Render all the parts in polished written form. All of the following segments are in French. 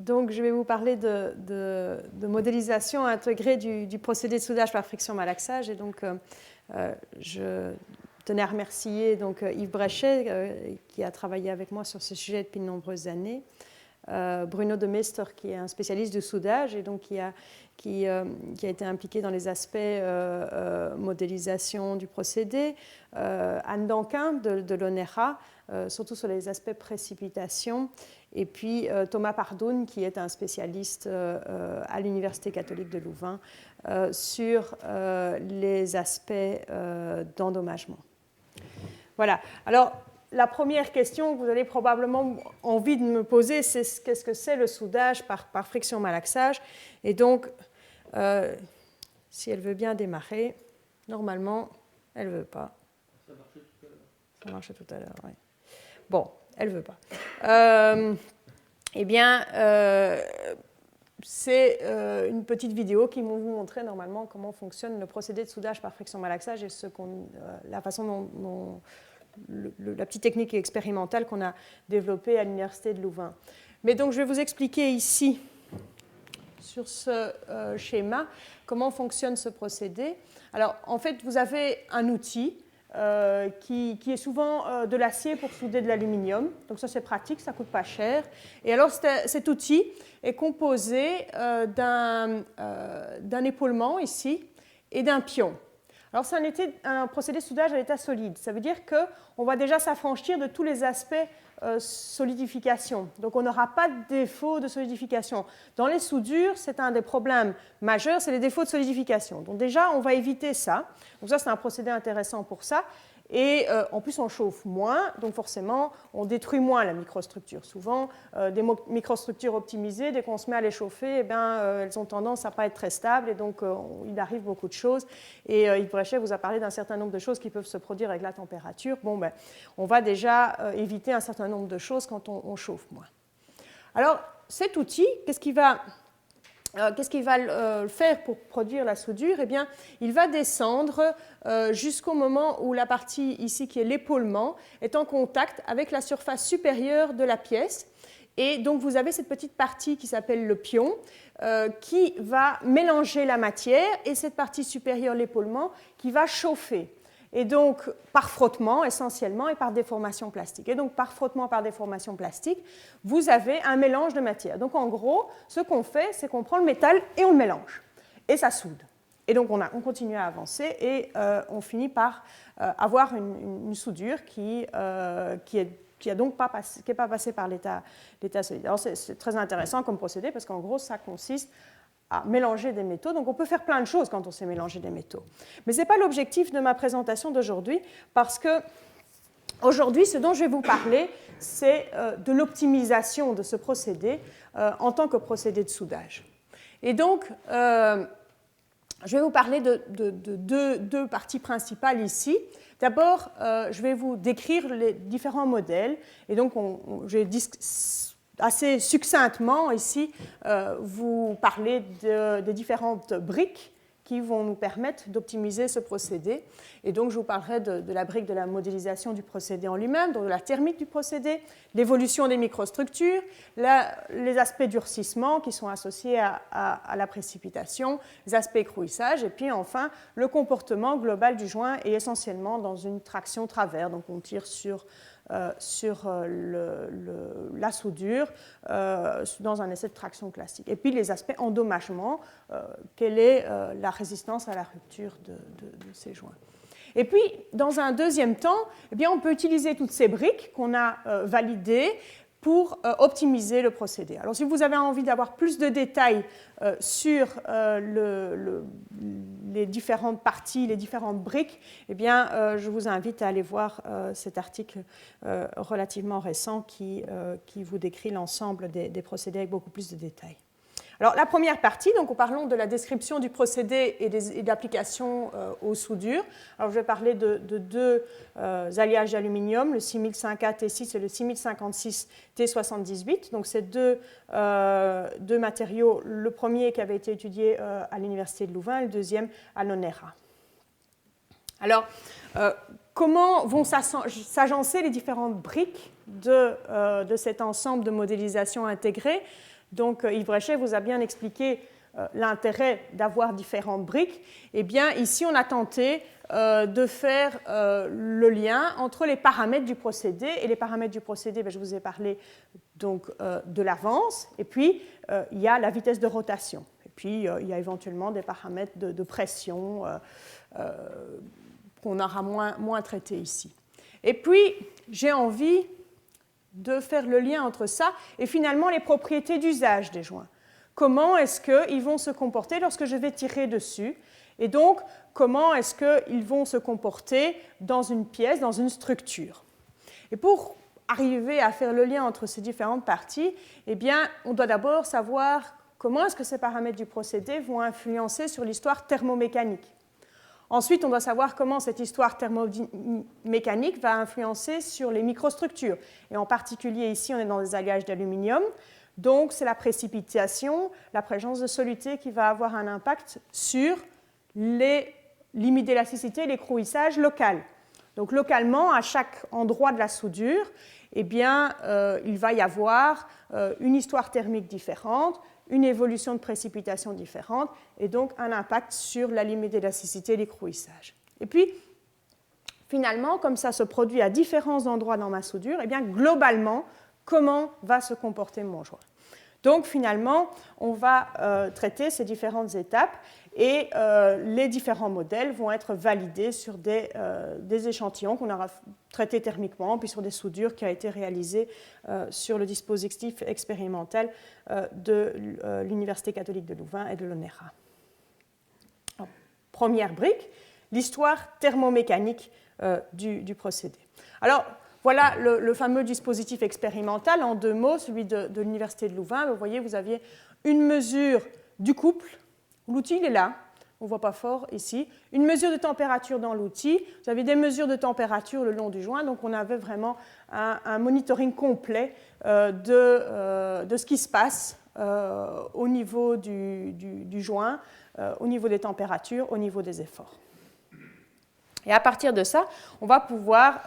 Donc, je vais vous parler de modélisation intégrée du procédé de soudage par friction malaxage. Et donc, je tenais à remercier donc, Yves Brechet, qui a travaillé avec moi sur ce sujet depuis de nombreuses années. Bruno de Meester, qui est un spécialiste du soudage et donc qui a été impliqué dans les aspects modélisation du procédé. Anne Danquin de l'ONERA, surtout sur les aspects précipitation. Et puis Thomas Pardoun, qui est un spécialiste à l'Université catholique de Louvain sur les aspects d'endommagement. Voilà. Alors, la première question que vous avez probablement envie de me poser, c'est qu'est-ce que c'est le soudage par friction malaxage? Et donc, si elle veut bien démarrer, normalement, elle ne veut pas. Ça marchait tout à l'heure, oui. Bon, elle ne veut pas. Eh bien, c'est une petite vidéo qui va vous montrer normalement comment fonctionne le procédé de soudage par friction malaxage et la façon dont la petite technique expérimentale qu'on a développée à l'Université de Louvain. Mais donc, je vais vous expliquer ici, sur ce schéma, comment fonctionne ce procédé. Alors, en fait, vous avez un outil qui est souvent de l'acier pour souder de l'aluminium. Donc, ça, c'est pratique, ça ne coûte pas cher. Et alors, cet outil est composé d'un épaulement ici et d'un pion. Alors, c'est un procédé de soudage à l'état solide. Ça veut dire qu'on va déjà s'affranchir de tous les aspects solidification. Donc, on n'aura pas de défaut de solidification. Dans les soudures, c'est un des problèmes majeurs, c'est les défauts de solidification. Donc, déjà, on va éviter ça. Donc, ça, c'est un procédé intéressant pour ça. Et en plus, on chauffe moins, donc forcément, on détruit moins la microstructure. Souvent, des microstructures optimisées, dès qu'on se met à les chauffer, eh bien, elles ont tendance à ne pas être très stables, et donc il arrive beaucoup de choses. Et Yves Brechet vous a parlé d'un certain nombre de choses qui peuvent se produire avec la température. Bon, ben, on va déjà éviter un certain nombre de choses quand on chauffe moins. Alors, cet outil, qu'est-ce qu'il va faire pour produire la soudure? Eh bien, il va descendre jusqu'au moment où la partie ici, qui est l'épaulement, est en contact avec la surface supérieure de la pièce. Et donc, vous avez cette petite partie qui s'appelle le pion, qui va mélanger la matière, et cette partie supérieure, l'épaulement, qui va chauffer. Et donc, par frottement essentiellement et par déformation plastique. Et donc, par frottement, par déformation plastique, vous avez un mélange de matière. Donc, en gros, ce qu'on fait, c'est qu'on prend le métal et on le mélange. Et ça soude. Et donc, on continue à avancer et on finit par avoir une soudure qui n'est donc pas passée par l'état solide. Alors, c'est très intéressant comme procédé parce qu'en gros, ça consiste à mélanger des métaux. Donc, on peut faire plein de choses quand on sait mélanger des métaux. Mais ce n'est pas l'objectif de ma présentation d'aujourd'hui, parce que aujourd'hui, ce dont je vais vous parler, c'est de l'optimisation de ce procédé en tant que procédé de soudage. Et donc, je vais vous parler de deux parties principales ici. D'abord, je vais vous décrire les différents modèles. Et donc, je vais assez succinctement ici vous parler des différentes briques qui vont nous permettre d'optimiser ce procédé. Et donc, je vous parlerai de la brique de la modélisation du procédé en lui-même, donc de la thermique du procédé, l'évolution des microstructures, les aspects durcissement qui sont associés à la précipitation, les aspects écrouissage, et puis enfin, le comportement global du joint est essentiellement dans une traction travers. Donc, on tire sur la soudure dans un essai de traction classique. Et puis les aspects endommagement, quelle est la résistance à la rupture de ces joints. Et puis, dans un deuxième temps, eh bien, on peut utiliser toutes ces briques qu'on a validées pour optimiser le procédé. Alors, si vous avez envie d'avoir plus de détails sur les différentes parties, les différentes briques, eh bien, je vous invite à aller voir cet article relativement récent qui vous décrit l'ensemble des procédés avec beaucoup plus de détails. Alors, la première partie, donc, parlons de la description du procédé et d'application aux soudures. Alors, je vais parler de deux alliages d'aluminium, le 6005A T6 et le 6056 T78. Donc, ces deux matériaux, le premier qui avait été étudié à l'Université de Louvain et le deuxième à l'ONERA. Alors, comment vont s'agencer les différentes briques de cet ensemble de modélisation intégrée? Donc Yves Bréchet vous a bien expliqué l'intérêt d'avoir différentes briques. Eh bien, ici, on a tenté de faire le lien entre les paramètres du procédé. Et les paramètres du procédé, je vous ai parlé donc, de l'avance. Et puis, il y a la vitesse de rotation. Et puis, il y a éventuellement des paramètres de pression qu'on aura moins traités ici. Et puis, j'ai envie de faire le lien entre ça et finalement les propriétés d'usage des joints. Comment est-ce qu'ils vont se comporter lorsque je vais tirer dessus? Et donc, comment est-ce qu'ils vont se comporter dans une pièce, dans une structure? Et pour arriver à faire le lien entre ces différentes parties, eh bien, on doit d'abord savoir comment est-ce que ces paramètres du procédé vont influencer sur l'histoire thermomécanique. Ensuite, on doit savoir comment cette histoire thermomécanique va influencer sur les microstructures. Et en particulier, ici, on est dans des alliages d'aluminium. Donc, c'est la précipitation, la présence de soluté qui va avoir un impact sur les limites d'élasticité et l'écrouissage local. Donc, localement, à chaque endroit de la soudure, eh bien, il va y avoir une histoire thermique différente, une évolution de précipitation différente, et donc un impact sur la limite d'élasticité et l'écrouissage. Et puis, finalement, comme ça se produit à différents endroits dans ma soudure, eh bien, globalement, comment va se comporter mon joint. Donc, finalement, on va traiter ces différentes étapes et les différents modèles vont être validés sur des échantillons qu'on aura traités thermiquement, puis sur des soudures qui ont été réalisées sur le dispositif expérimental de l'Université catholique de Louvain et de l'ONERA. Première brique, l'histoire thermomécanique du procédé. Alors, voilà le fameux dispositif expérimental, en 2 mots, celui de l'Université de Louvain. Vous voyez, vous aviez une mesure du couple. L'outil, il est là, on ne voit pas fort ici. Une mesure de température dans l'outil. Vous avez des mesures de température le long du joint, donc on avait vraiment un monitoring complet de ce qui se passe au niveau du joint, au niveau des températures, au niveau des efforts. Et à partir de ça, on va pouvoir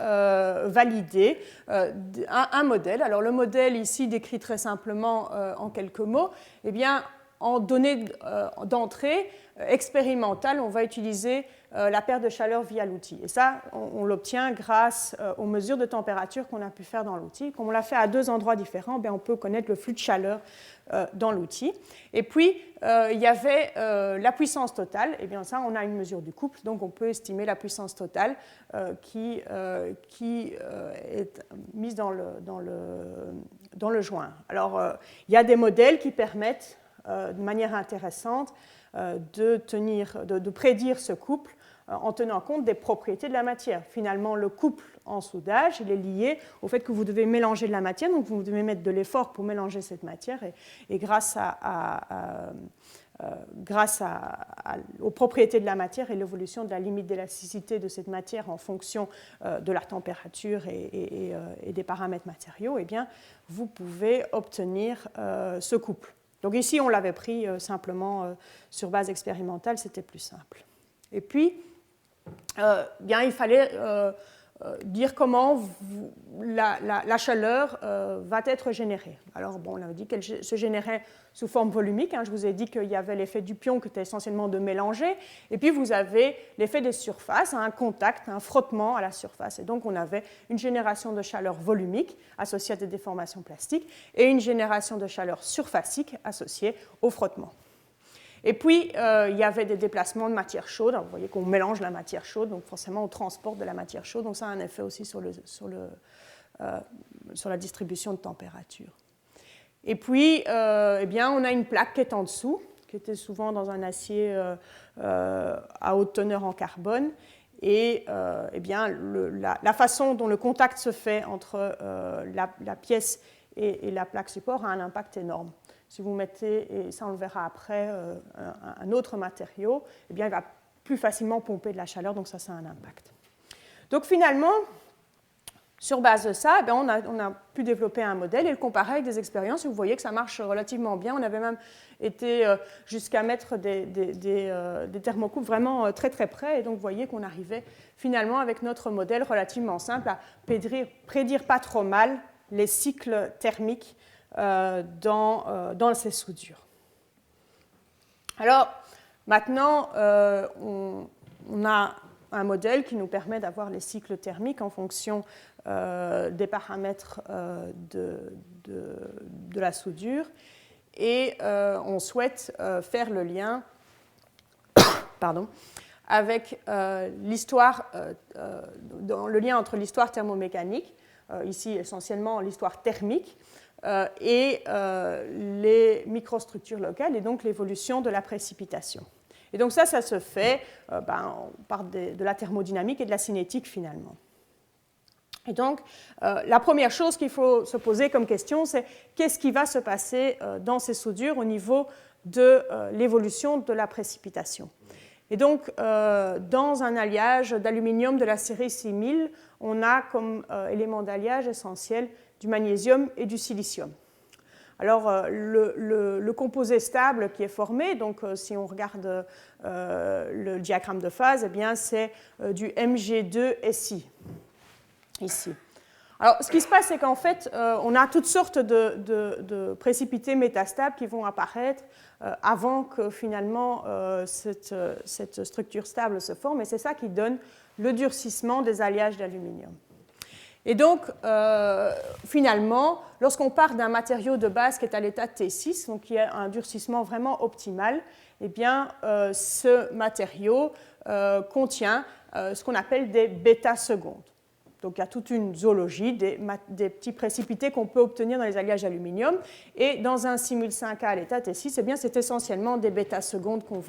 valider un modèle. Alors le modèle ici décrit très simplement en quelques mots, eh bien, en données d'entrée expérimentale, on va utiliser la perte de chaleur via l'outil. Et ça, on l'obtient grâce aux mesures de température qu'on a pu faire dans l'outil. Comme on l'a fait à 2 endroits différents, bien, on peut connaître le flux de chaleur dans l'outil. Et puis, il y avait la puissance totale. Et bien ça, on a une mesure du couple, donc on peut estimer la puissance totale qui est mise dans le joint. Alors, il y a des modèles qui permettent de manière intéressante de prédire ce couple en tenant compte des propriétés de la matière. Finalement, le couple en soudage, il est lié au fait que vous devez mélanger de la matière, donc vous devez mettre de l'effort pour mélanger cette matière, et grâce aux propriétés de la matière et l'évolution de la limite d'élasticité de cette matière en fonction de la température et des paramètres matériaux, eh bien, vous pouvez obtenir ce couple. Donc ici, on l'avait pris simplement sur base expérimentale, c'était plus simple. Et puis, bien, il fallait dire comment la chaleur va être générée. Alors, bon, on avait dit qu'elle se générait sous forme volumique. Hein. Je vous ai dit qu'il y avait l'effet du pion qui était essentiellement de mélanger. Et puis, vous avez l'effet des surfaces, un contact, un frottement à la surface. Et donc, on avait une génération de chaleur volumique associée à des déformations plastiques et une génération de chaleur surfacique associée au frottement. Et puis, il y avait des déplacements de matière chaude. Alors, vous voyez qu'on mélange la matière chaude, donc forcément, on transporte de la matière chaude. Donc, ça a un effet aussi sur la distribution de température. Et puis, eh bien, on a une plaque qui est en dessous, qui était souvent dans un acier à haute teneur en carbone. Et eh bien, la façon dont le contact se fait entre la pièce et la plaque support a un impact énorme. Si vous mettez, et ça on le verra après, un autre matériau, eh bien, il va plus facilement pomper de la chaleur, donc ça a un impact. Donc finalement, sur base de ça, eh bien, on a pu développer un modèle et le comparer avec des expériences, et vous voyez que ça marche relativement bien. On avait même été jusqu'à mettre des thermocouples vraiment très très près, et donc vous voyez qu'on arrivait finalement avec notre modèle relativement simple à prédire pas trop mal les cycles thermiques dans ces soudures. Alors, maintenant, on a un modèle qui nous permet d'avoir les cycles thermiques en fonction des paramètres de la soudure. Et on souhaite faire le lien avec l'histoire, le lien entre l'histoire thermomécanique, ici essentiellement l'histoire thermique, et les microstructures locales, et donc l'évolution de la précipitation. Et donc ça se fait par de la thermodynamique et de la cinétique finalement. Et donc, la première chose qu'il faut se poser comme question, c'est qu'est-ce qui va se passer dans ces soudures au niveau de l'évolution de la précipitation. Et donc, dans un alliage d'aluminium de la série 6000, on a comme élément d'alliage essentiel du magnésium et du silicium. Alors, le composé stable qui est formé, donc si on regarde le diagramme de phase, eh bien, c'est du Mg2Si. Ici. Alors, ce qui se passe, c'est qu'en fait, on a toutes sortes de précipités métastables qui vont apparaître avant que finalement cette structure stable se forme, et c'est ça qui donne le durcissement des alliages d'aluminium. Et donc, finalement, lorsqu'on part d'un matériau de base qui est à l'état T6, donc qui a un durcissement vraiment optimal, eh bien, ce matériau contient ce qu'on appelle des bêta-secondes. Donc il y a toute une zoologie des petits précipités qu'on peut obtenir dans les alliages d'aluminium. Et dans un 6005A à l'état T6, eh bien, c'est essentiellement des bêta-secondes qu'on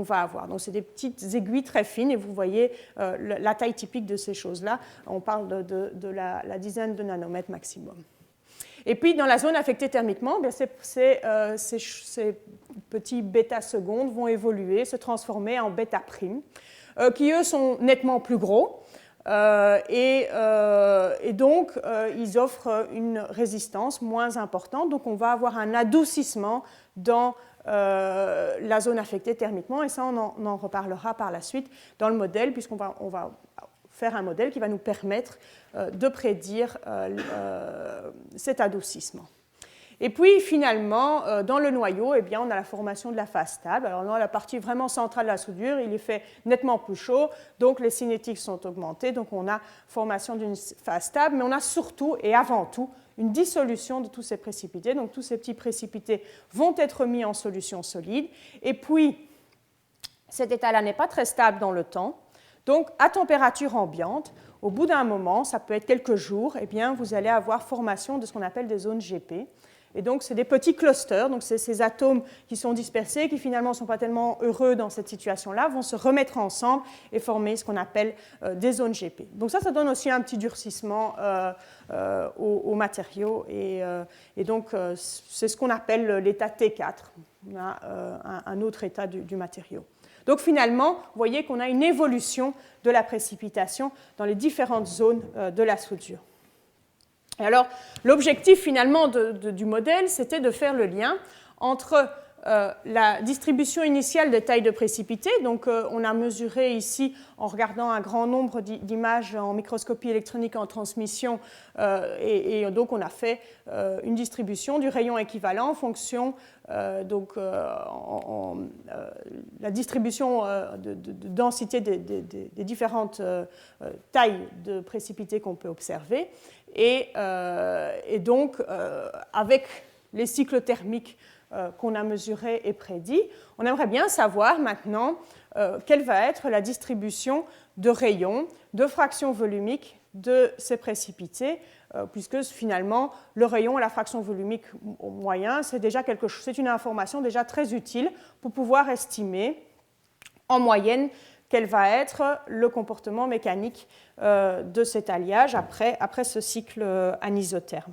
va avoir. Donc c'est des petites aiguilles très fines, et vous voyez la taille typique de ces choses-là. On parle de la dizaine de nanomètres maximum. Et puis dans la zone affectée thermiquement, bien, ces petits bêta-secondes vont évoluer, se transformer en bêta-primes, qui eux sont nettement plus gros. Et donc, ils offrent une résistance moins importante. Donc, on va avoir un adoucissement dans la zone affectée thermiquement. Et ça, on en reparlera par la suite dans le modèle, puisqu'on va faire un modèle qui va nous permettre de prédire cet adoucissement. Et puis, finalement, dans le noyau, eh bien, on a la formation de la phase stable. Alors, dans la partie vraiment centrale de la soudure, il est fait nettement plus chaud, donc les cinétiques sont augmentées, donc on a formation d'une phase stable, mais on a surtout et avant tout une dissolution de tous ces précipités. Donc, tous ces petits précipités vont être mis en solution solide. Et puis, cet état-là n'est pas très stable dans le temps. Donc, à température ambiante, au bout d'un moment, ça peut être quelques jours, eh bien, vous allez avoir formation de ce qu'on appelle des zones GP. Et donc, c'est des petits clusters, donc c'est ces atomes qui sont dispersés, qui finalement ne sont pas tellement heureux dans cette situation-là, vont se remettre ensemble et former ce qu'on appelle des zones GP. Donc ça donne aussi un petit durcissement aux matériaux, et donc c'est ce qu'on appelle l'état T4, on a un autre état du matériau. Donc finalement, vous voyez qu'on a une évolution de la précipitation dans les différentes zones de la soudure. Et alors, l'objectif finalement du modèle, c'était de faire le lien entre la distribution initiale des tailles de précipités. Donc, on a mesuré ici, en regardant un grand nombre d'images en microscopie électronique en transmission, et donc on a fait une distribution du rayon équivalent en fonction la distribution de densité des différentes tailles de précipités qu'on peut observer. Et donc, avec les cycles thermiques qu'on a mesurés et prédits, on aimerait bien savoir maintenant quelle va être la distribution de rayons, de fractions volumiques de ces précipités, puisque finalement, le rayon et la fraction volumique moyen, c'est une information déjà très utile pour pouvoir estimer en moyenne quel va être le comportement mécanique de cet alliage après ce cycle anisotherme.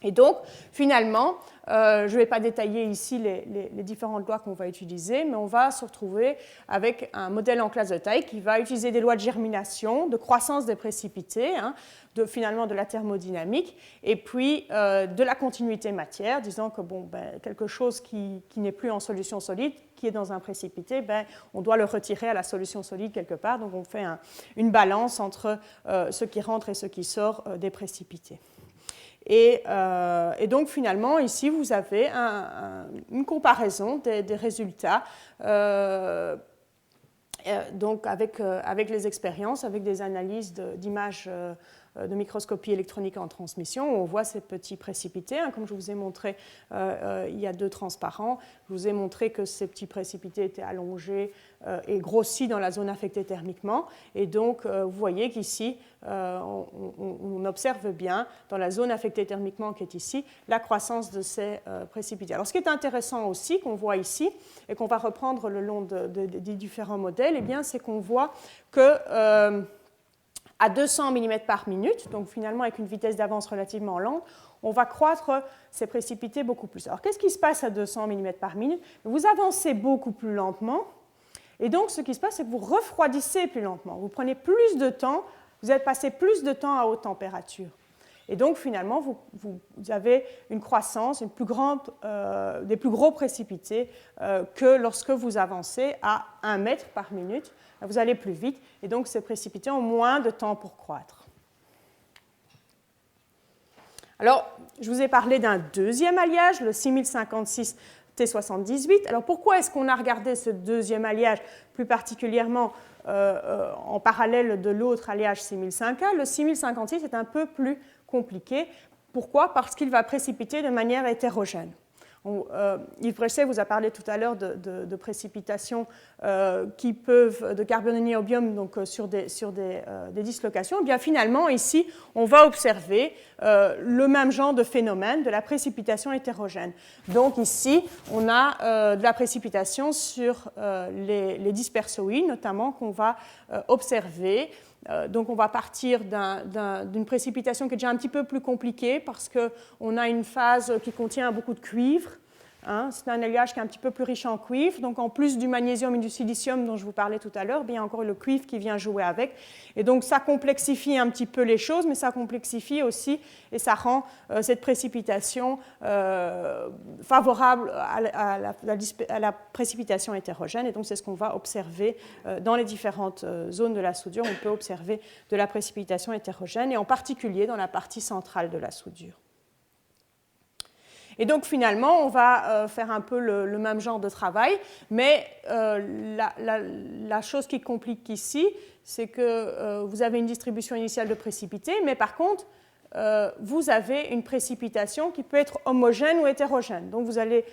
Et donc, finalement, je ne vais pas détailler ici les différentes lois qu'on va utiliser, mais on va se retrouver avec un modèle en classe de taille qui va utiliser des lois de germination, de croissance des précipités, finalement de la thermodynamique, et puis de la continuité matière, disant que quelque chose qui n'est plus en solution solide, qui est dans un précipité, on doit le retirer à la solution solide quelque part. Donc on fait une balance entre ce qui rentre et ce qui sort des précipités. Et donc finalement, ici, vous avez une comparaison des résultats donc avec les expériences, avec des analyses d'images de microscopie électronique en transmission, où on voit ces petits précipités. Comme je vous ai montré, il y a 2 transparents. Je vous ai montré que ces petits précipités étaient allongés et grossis dans la zone affectée thermiquement. Et donc, vous voyez qu'ici, on observe bien, dans la zone affectée thermiquement qui est ici, la croissance de ces précipités. Alors, ce qui est intéressant aussi, qu'on voit ici, et qu'on va reprendre le long des différents modèles, eh bien, c'est qu'on voit que à 200 mm par minute, donc finalement avec une vitesse d'avance relativement lente, on va croître ces précipités beaucoup plus. Alors, qu'est-ce qui se passe à 200 mm par minute? Vous avancez beaucoup plus lentement, et donc ce qui se passe, c'est que vous refroidissez plus lentement. Vous prenez plus de temps, vous êtes passé plus de temps à haute température. Et donc, finalement, vous avez une croissance, des plus gros précipités que lorsque vous avancez à 1 mètre par minute. Vous allez plus vite, et donc ces précipités ont moins de temps pour croître. Alors, je vous ai parlé d'un deuxième alliage, le 6056 T78. Alors, pourquoi est-ce qu'on a regardé ce deuxième alliage, plus particulièrement en parallèle de l'autre alliage 6005A? Le 6056 est un peu plus compliqué. Pourquoi? Parce qu'il va précipiter de manière hétérogène. Yves Bréchet vous a parlé tout à l'heure de précipitations qui peuvent, de carboniobium donc sur des dislocations. Et bien finalement, ici, on va observer le même genre de phénomène, de la précipitation hétérogène. Donc ici, on a de la précipitation sur les dispersoïdes, notamment, qu'on va observer. Donc on va partir d'une précipitation qui est déjà un petit peu plus compliquée parce qu'on a une phase qui contient beaucoup de cuivre. C'est un alliage qui est un petit peu plus riche en cuivre. Donc en plus du magnésium et du silicium dont je vous parlais tout à l'heure, il y a encore le cuivre qui vient jouer avec. Et donc ça complexifie un petit peu les choses, mais ça complexifie aussi et ça rend cette précipitation favorable à la précipitation hétérogène. Et donc c'est ce qu'on va observer dans les différentes zones de la soudure. On peut observer de la précipitation hétérogène et en particulier dans la partie centrale de la soudure. Et donc finalement, on va faire un peu le même genre de travail, mais la chose qui complique ici, c'est que vous avez une distribution initiale de précipités, mais par contre, vous avez une précipitation qui peut être homogène ou hétérogène. Donc vous allez,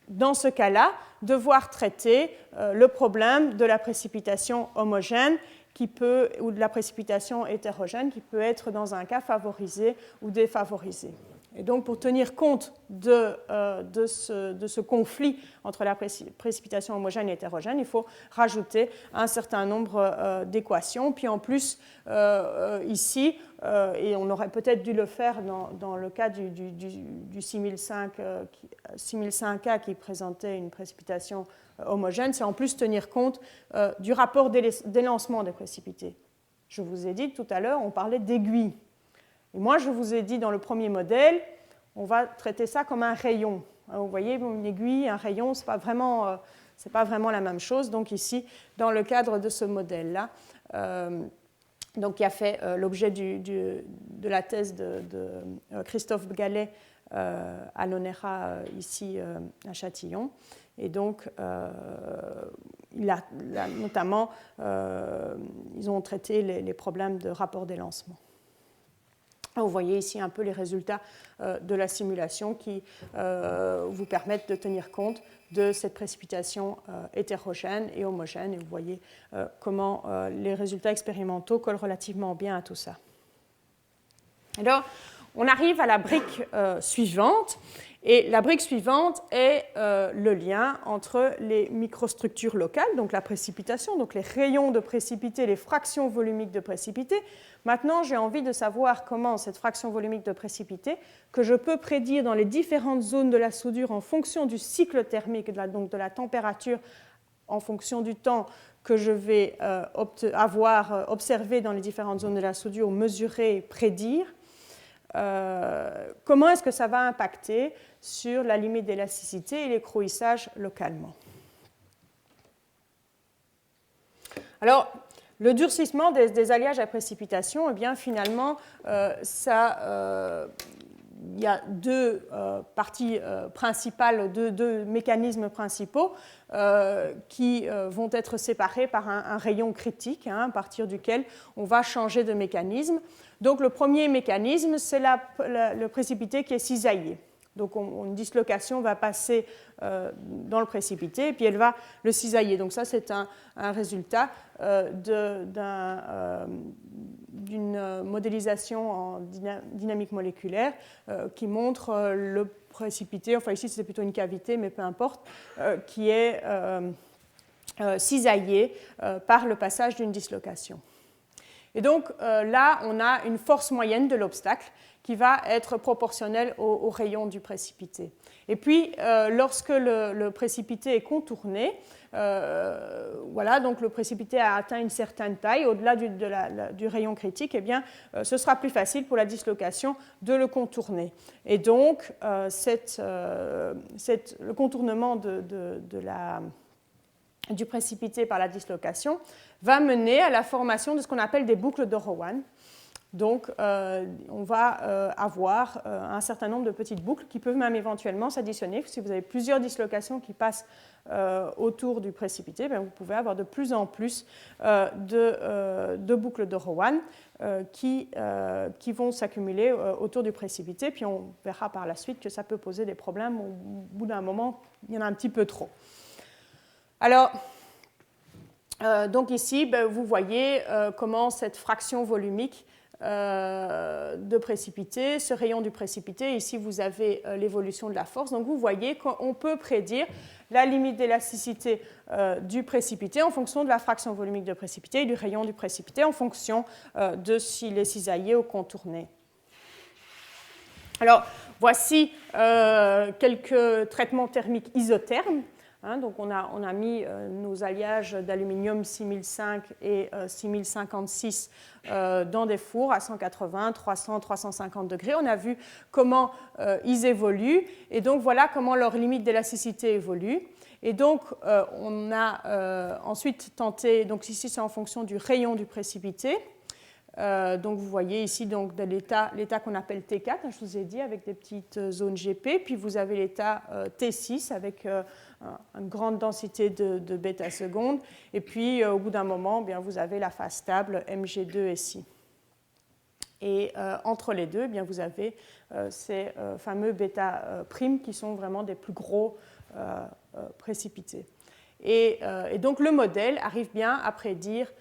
dans ce cas-là, devoir traiter le problème de la précipitation homogène ou de la précipitation hétérogène qui peut être dans un cas favorisé ou défavorisé. Et donc, pour tenir compte de ce conflit entre la précipitation homogène et hétérogène, il faut rajouter un certain nombre d'équations. Puis en plus, ici, et on aurait peut-être dû le faire dans le cas du 6005A qui présentait une précipitation homogène, c'est en plus tenir compte du rapport d'élancement des précipités. Je vous ai dit tout à l'heure, on parlait d'aiguilles. Et moi, je vous ai dit dans le premier modèle, on va traiter ça comme un rayon. Vous voyez, une aiguille, un rayon, ce n'est pas vraiment la même chose. Donc ici, dans le cadre de ce modèle-là, donc qui a fait l'objet de la thèse de Christophe Gallet à l'ONERA ici à Châtillon. Et donc, notamment, ils ont traité les problèmes de rapport d'élancement. Vous voyez ici un peu les résultats de la simulation qui vous permettent de tenir compte de cette précipitation hétérogène et homogène. Et vous voyez comment les résultats expérimentaux collent relativement bien à tout ça. Alors, on arrive à la brique suivante. Et la brique suivante est le lien entre les microstructures locales, donc la précipitation, donc les rayons de précipité, les fractions volumiques de précipité. Maintenant, j'ai envie de savoir comment cette fraction volumique de précipité, que je peux prédire dans les différentes zones de la soudure en fonction du cycle thermique, donc de la température, en fonction du temps que je vais avoir observé dans les différentes zones de la soudure, mesurer, prédire. Comment est-ce que ça va impacter sur la limite d'élasticité et l'écrouissage localement? Alors, le durcissement des alliages à précipitation, eh bien, finalement, ça il y a deux parties principales, deux mécanismes principaux qui vont être séparés par un rayon critique, à partir duquel on va changer de mécanisme. Donc le premier mécanisme, c'est le précipité qui est cisaillé. Donc une dislocation va passer dans le précipité et puis elle va le cisailler. Donc ça, c'est un résultat d'une modélisation en dynamique moléculaire qui montre le précipité, enfin ici c'est plutôt une cavité, mais peu importe, qui est cisaillé par le passage d'une dislocation. Et donc là, on a une force moyenne de l'obstacle qui va être proportionnelle au rayon du précipité. Et puis, lorsque le précipité est contourné, voilà, donc le précipité a atteint une certaine taille, au-delà du rayon critique, eh bien, ce sera plus facile pour la dislocation de le contourner. Et donc, le contournement du précipité par la dislocation va mener à la formation de ce qu'on appelle des boucles de Rowan. Donc, on va avoir un certain nombre de petites boucles qui peuvent même éventuellement s'additionner. Si vous avez plusieurs dislocations qui passent autour du précipité, bien, vous pouvez avoir de plus en plus de boucles de Rowan qui vont s'accumuler autour du précipité. Puis on verra par la suite que ça peut poser des problèmes. Au bout d'un moment, il y en a un petit peu trop. Alors, donc ici, vous voyez comment cette fraction volumique de précipité, ce rayon du précipité, ici vous avez l'évolution de la force. Donc vous voyez qu'on peut prédire la limite d'élasticité du précipité en fonction de la fraction volumique de précipité et du rayon du précipité en fonction de s'il est cisaillé ou contourné. Alors voici quelques traitements thermiques isothermes. Donc on a mis nos alliages d'aluminium 6005 et 6056 dans des fours à 180, 300, 350 degrés. On a vu comment ils évoluent et donc voilà comment leur limite d'élasticité évolue. Et donc on a ensuite tenté, donc ici c'est en fonction du rayon du précipité. Donc vous voyez ici donc, l'état qu'on appelle T4, je vous ai dit, avec des petites zones GP, puis vous avez l'état T6 avec une grande densité de bêta secondes, et puis au bout d'un moment, bien, vous avez la phase stable Mg2 SI. Et entre les deux, bien, vous avez ces fameux bêta primes qui sont vraiment des plus gros précipités. Et donc le modèle arrive bien à prédire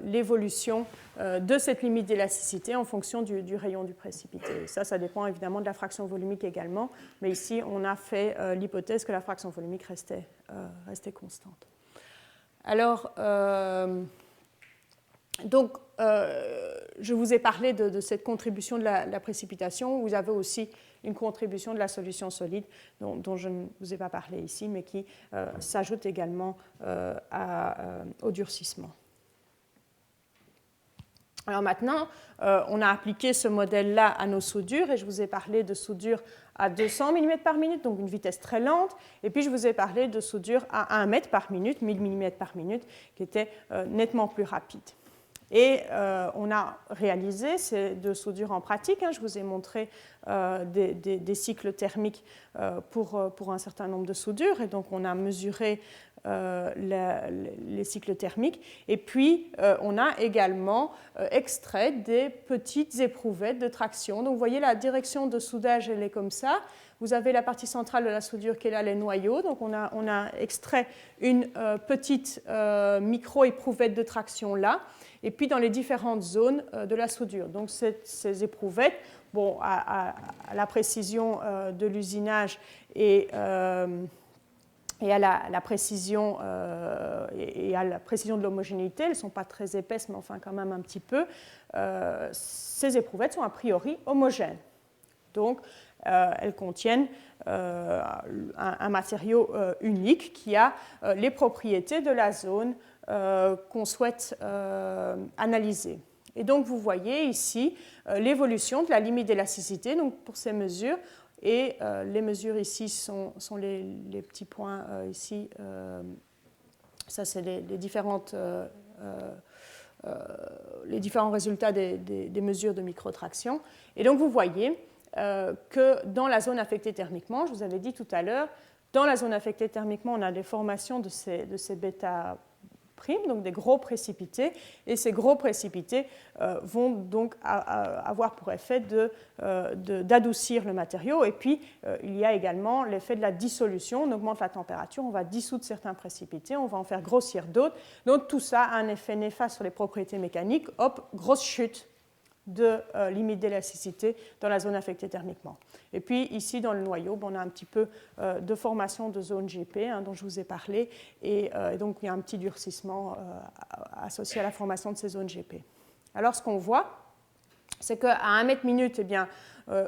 l'évolution de cette limite d'élasticité en fonction du rayon du précipité. Ça dépend évidemment de la fraction volumique également, mais ici on a fait l'hypothèse que la fraction volumique restait constante. Alors, donc, je vous ai parlé de cette contribution de la précipitation. Vous avez aussi une contribution de la solution solide dont je ne vous ai pas parlé ici, mais qui s'ajoute également au durcissement. Alors maintenant, on a appliqué ce modèle-là à nos soudures et je vous ai parlé de soudure à 200 mm par minute, donc une vitesse très lente, et puis je vous ai parlé de soudure à 1 mètre par minute, 1000 mm par minute, qui était nettement plus rapide. Et on a réalisé ces deux soudures en pratique. Je vous ai montré des cycles thermiques pour un certain nombre de soudures, et donc on a mesuré les cycles thermiques. Et puis, on a également extrait des petites éprouvettes de traction. Donc, vous voyez, la direction de soudage, elle est comme ça. Vous avez la partie centrale de la soudure qui est là, les noyaux. Donc, on a extrait une petite micro-éprouvette de traction là. Et puis, dans les différentes zones de la soudure. Donc, ces éprouvettes, bon, à la précision de l'usinage et à la précision et à la précision de l'homogénéité, elles ne sont pas très épaisses, mais enfin quand même un petit peu, ces éprouvettes sont a priori homogènes. Donc, elles contiennent un matériau unique qui a les propriétés de la zone qu'on souhaite analyser. Et donc, vous voyez ici l'évolution de la limite d'élasticité pour ces mesures. Et les mesures ici sont les petits points ici. Ça, c'est les différents résultats des mesures de microtraction. Et donc, vous voyez que dans la zone affectée thermiquement. Je vous avais dit tout à l'heure, dans la zone affectée thermiquement, on a des formations de ces bêta primes, donc des gros précipités, et ces gros précipités vont donc avoir pour effet d'adoucir le matériau. Et puis, il y a également l'effet de la dissolution. On augmente la température, on va dissoudre certains précipités, on va en faire grossir d'autres. Donc, tout ça a un effet néfaste sur les propriétés mécaniques. Hop, grosse chute de limite d'élasticité dans la zone affectée thermiquement. Et puis ici dans le noyau, on a un petit peu de formation de zone GP dont je vous ai parlé, et donc il y a un petit durcissement associé à la formation de ces zones GP. Alors ce qu'on voit, c'est qu'à 1 mètre minute, eh bien,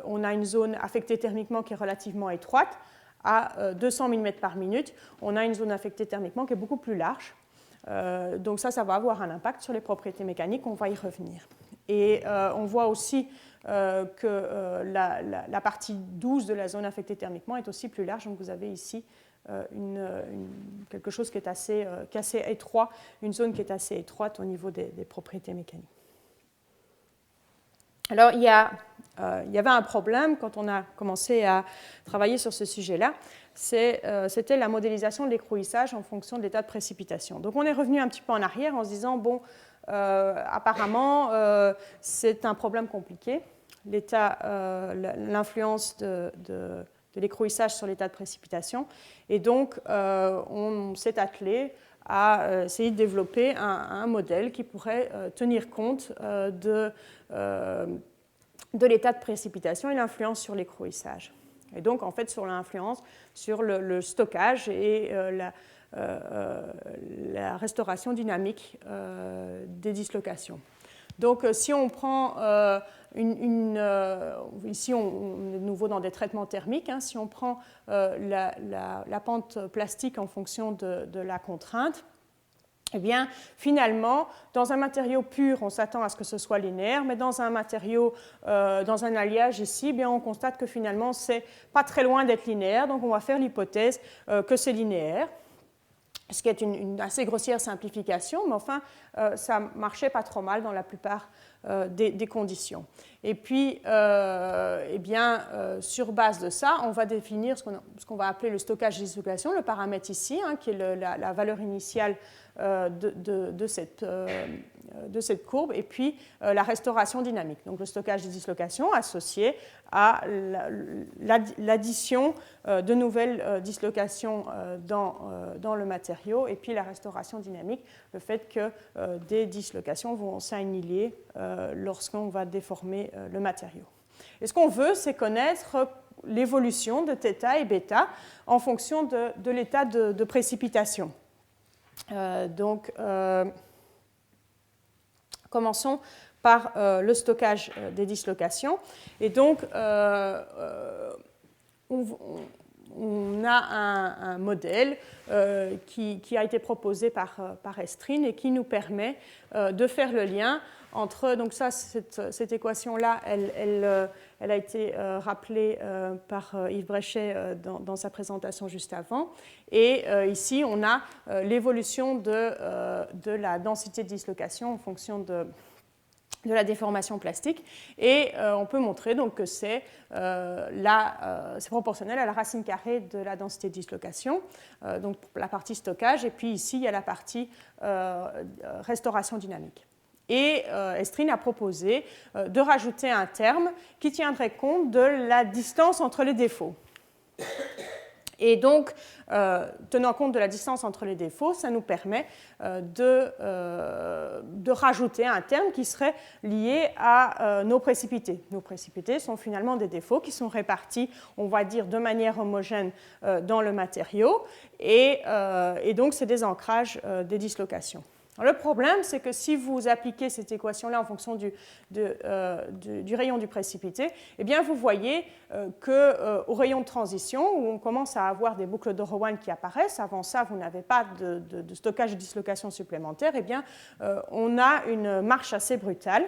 on a une zone affectée thermiquement qui est relativement étroite. À 200 mm par minute, on a une zone affectée thermiquement qui est beaucoup plus large. Donc ça va avoir un impact sur les propriétés mécaniques, on va y revenir. Et on voit aussi que la partie douce de la zone affectée thermiquement est aussi plus large. Donc vous avez ici quelque chose qui est assez étroit, une zone qui est assez étroite au niveau des propriétés mécaniques. Alors il y avait un problème quand on a commencé à travailler sur ce sujet-là. C'était la modélisation de l'écrouissage en fonction de l'état de précipitation. Donc on est revenu un petit peu en arrière en se disant, bon, apparemment, c'est un problème compliqué, l'influence de l'écrouissage sur l'état de précipitation. Et donc, on s'est attelé à essayer de développer un modèle qui pourrait tenir compte de l'état de précipitation et l'influence sur l'écrouissage. Et donc, en fait, sur l'influence sur le stockage et la restauration dynamique des dislocations. Donc, si on prend ici, on est de nouveau dans des traitements thermiques. Si on prend la pente plastique en fonction de la contrainte, eh bien, finalement, dans un matériau pur, on s'attend à ce que ce soit linéaire, mais dans un matériau, dans un alliage ici, eh bien, on constate que finalement, c'est pas très loin d'être linéaire. Donc, on va faire l'hypothèse que c'est linéaire, ce qui est une assez grossière simplification, mais enfin, ça marchait pas trop mal dans la plupart des conditions. Et puis, eh bien, sur base de ça, on va définir ce qu'on va appeler le stockage des dislocations, le paramètre ici, qui est la valeur initiale de cette courbe, et puis la restauration dynamique. Donc le stockage des dislocations associé à l'addition de nouvelles dislocations dans le matériau, et puis la restauration dynamique, le fait que des dislocations vont s'annihiler lorsqu'on va déformer le matériau. Et ce qu'on veut, c'est connaître l'évolution de θ et β en fonction de l'état de précipitation. Commençons par le stockage des dislocations. Et donc, on a un modèle qui a été proposé par Estrin et qui nous permet de faire le lien entre, donc ça, cette équation-là, elle a été rappelée par Yves Bréchet dans sa présentation juste avant. Et ici, on a l'évolution de la densité de dislocation en fonction de la déformation plastique. Et on peut montrer donc que c'est proportionnel à la racine carrée de la densité de dislocation, donc la partie stockage. Et puis ici, il y a la partie restauration dynamique. Et Estrin a proposé de rajouter un terme qui tiendrait compte de la distance entre les défauts. Et donc, tenant compte de la distance entre les défauts, ça nous permet de rajouter un terme qui serait lié à nos précipités. Nos précipités sont finalement des défauts qui sont répartis, on va dire, de manière homogène dans le matériau. Et donc, c'est des ancrages des dislocations. Alors, le problème, c'est que si vous appliquez cette équation-là en fonction du rayon du précipité, eh bien, vous voyez qu'au rayon de transition, où on commence à avoir des boucles de Rowan qui apparaissent, avant ça, vous n'avez pas de stockage de dislocation supplémentaire, eh bien, on a une marche assez brutale.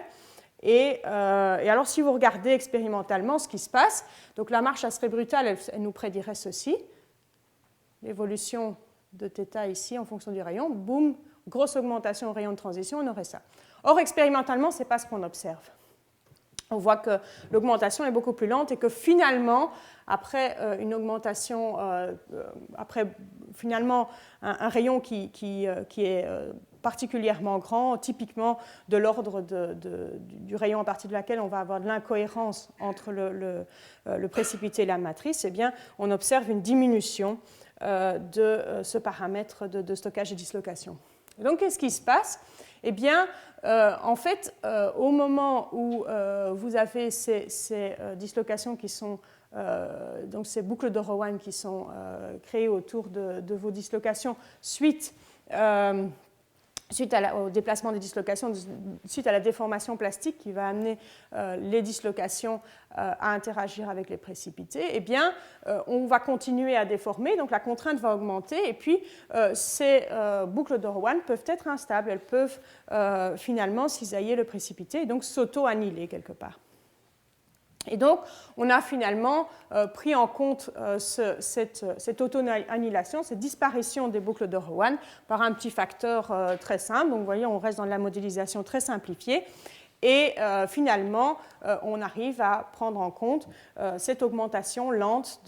Et alors, si vous regardez expérimentalement ce qui se passe, donc la marche assez brutale, elle nous prédirait ceci, l'évolution de θ ici en fonction du rayon, boum, grosse augmentation au rayon de transition, on aurait ça. Or, expérimentalement, ce n'est pas ce qu'on observe. on voit que l'augmentation est beaucoup plus lente et que finalement, après une augmentation, après finalement un rayon qui est particulièrement grand, typiquement de l'ordre du rayon à partir de laquelle on va avoir de l'incohérence entre le précipité et la matrice, eh bien, on observe une diminution de ce paramètre de stockage et dislocation. Et donc, qu'est-ce qui se passe? Eh bien, en fait, au moment où vous avez ces dislocations qui sont, donc ces boucles de Rowan qui sont créées autour de vos dislocations suite au déplacement des dislocations, suite à la déformation plastique qui va amener les dislocations à interagir avec les précipités, eh bien, on va continuer à déformer, donc la contrainte va augmenter, et puis ces boucles de Rowan peuvent être instables, elles peuvent finalement cisailler le précipité et donc s'auto-annihiler quelque part. Et donc, on a finalement pris en compte cette auto-annihilation, cette disparition des boucles de Rowan par un petit facteur très simple. Donc, vous voyez, on reste dans la modélisation très simplifiée. Et finalement, on arrive à prendre en compte cette augmentation lente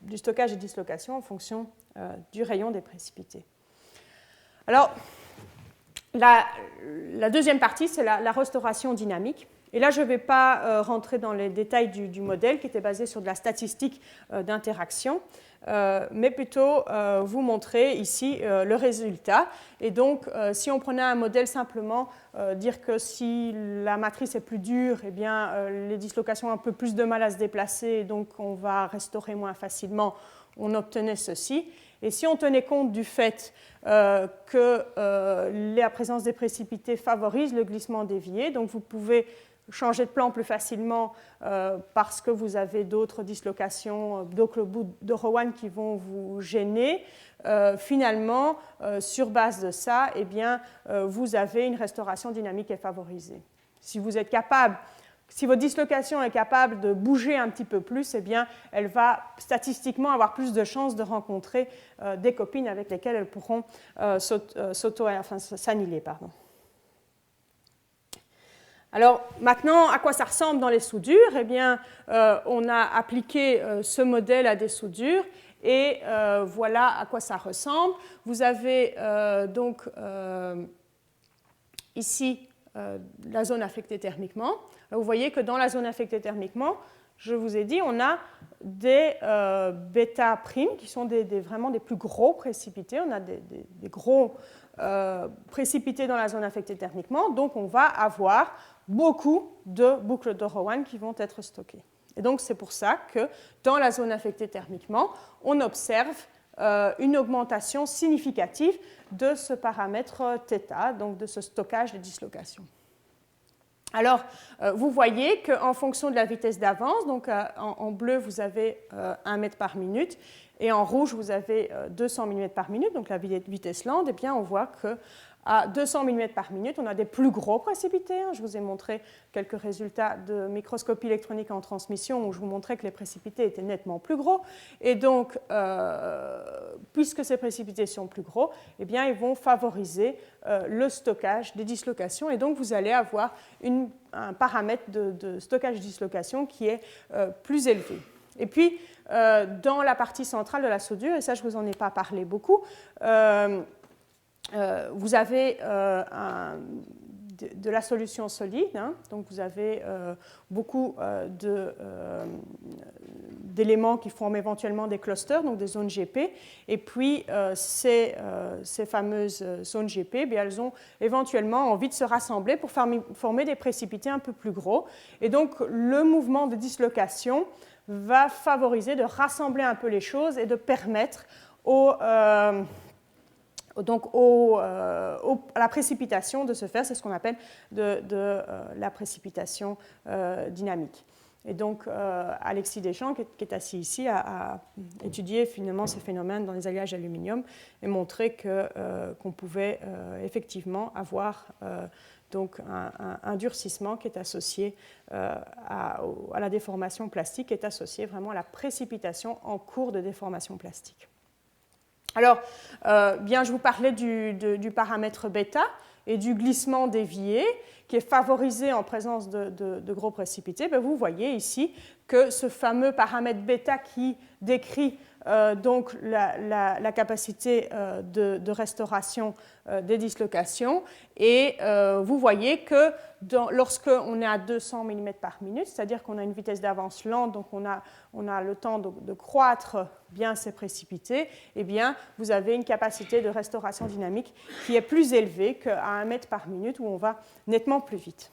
du stockage et dislocation en fonction du rayon des précipités. Alors, la deuxième partie, c'est la restauration dynamique. Et là, je ne vais pas rentrer dans les détails du modèle qui était basé sur de la statistique d'interaction, mais plutôt vous montrer ici le résultat. Et donc, si on prenait un modèle simplement, dire que si la matrice est plus dure, eh bien, les dislocations ont un peu plus de mal à se déplacer, et donc on va restaurer moins facilement, on obtenait ceci. Et si on tenait compte du fait que la présence des précipités favorise le glissement dévié, donc vous pouvez changer de plan plus facilement parce que vous avez d'autres dislocations, d'autres bouts de Rowan qui vont vous gêner. Finalement, sur base de ça, eh bien, vous avez une restauration dynamique qui est favorisée. Si vous êtes capable, si votre dislocation est capable de bouger un petit peu plus, eh bien, elle va statistiquement avoir plus de chances de rencontrer des copines avec lesquelles elles pourront s'annihiler. Alors maintenant, à quoi ça ressemble dans les soudures? Eh bien, on a appliqué ce modèle à des soudures et voilà à quoi ça ressemble. Vous avez donc ici la zone affectée thermiquement. Vous voyez que dans la zone affectée thermiquement, je vous ai dit, on a des bêta primes qui sont vraiment des plus gros précipités. On a des gros précipités dans la zone affectée thermiquement. Donc, on va avoir beaucoup de boucles de Rowan qui vont être stockées. Et donc, c'est pour ça que dans la zone affectée thermiquement, on observe une augmentation significative de ce paramètre θ, donc de ce stockage de dislocation. Alors, vous voyez qu'en fonction de la vitesse d'avance, donc en bleu, vous avez 1 mètre par minute, et en rouge, vous avez 200 mm par minute, donc la vitesse lente, eh bien, on voit qu'à 200 mm par minute, on a des plus gros précipités. Je vous ai montré quelques résultats de microscopie électronique en transmission où je vous montrais que les précipités étaient nettement plus gros. Et donc, puisque ces précipités sont plus gros, eh bien, ils vont favoriser le stockage des dislocations. Et donc, vous allez avoir un paramètre de stockage de dislocation qui est plus élevé. Et puis, dans la partie centrale de la soudure, et ça, je ne vous en ai pas parlé beaucoup, vous avez de la solution solide, donc vous avez beaucoup d'éléments qui forment éventuellement des clusters, donc des zones GP, et puis ces fameuses zones GP, eh bien, elles ont éventuellement envie de se rassembler pour former des précipités un peu plus gros, et donc le mouvement de dislocation va favoriser de rassembler un peu les choses et de permettre à la précipitation de se faire. C'est ce qu'on appelle de la précipitation dynamique. Et donc, Alexis Deschamps, qui est assis ici, a étudié finalement ces phénomènes dans les alliages d'aluminium et montré qu'on pouvait effectivement avoir donc un durcissement qui est associé à la déformation plastique, qui est associé vraiment à la précipitation en cours de déformation plastique. Alors, bien, je vous parlais du paramètre bêta, et du glissement dévié, qui est favorisé en présence de gros précipités, vous voyez ici que ce fameux paramètre bêta qui décrit donc la capacité de restauration des dislocations. Et vous voyez que lorsqu'on est à 200 mm par minute, c'est-à-dire qu'on a une vitesse d'avance lente, donc on a le temps de croître bien ces précipités, eh bien, vous avez une capacité de restauration dynamique qui est plus élevée qu'à 1 mètre par minute, où on va nettement plus vite.